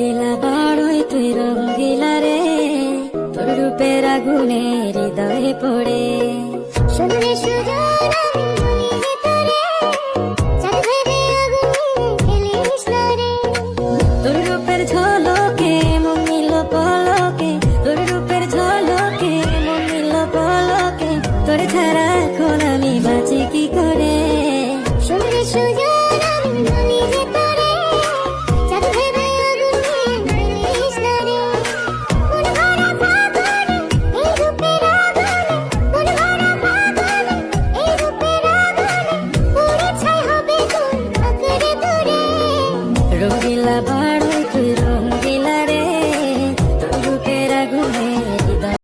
রঙ্গিলা বাড়ই তুই রঙ্গিলা রে, তোর রূপের আগুনে হৃদয়ে পড়ে। শুনলে সুজন আমি বলি যে তোরে, চাঁদ ভেবে আগুনে ফেলিস না রে। তোর রূপের ঝলকে মন নিল পলকে, তোর রূপের ঝলকে মন নিল পলকে, তোর ছাড়া এখন আমি বাঁচি কি করে। শুনলে সুজন আমি বলি যে তোরে, চাঁদ ভেবে আগুনে ফেলিস না রে। মন ভরা ফাগুনে এই রূপের আগুনে, মন ভরা ফাগুনে এই রূপের আগুনে, পুড়ে ছাই হবে তোর আঁকড়ে ধরে। রঙ্গিলা বাড়ই তুই রঙ্গিলা রে, তোর রূপের আগুনে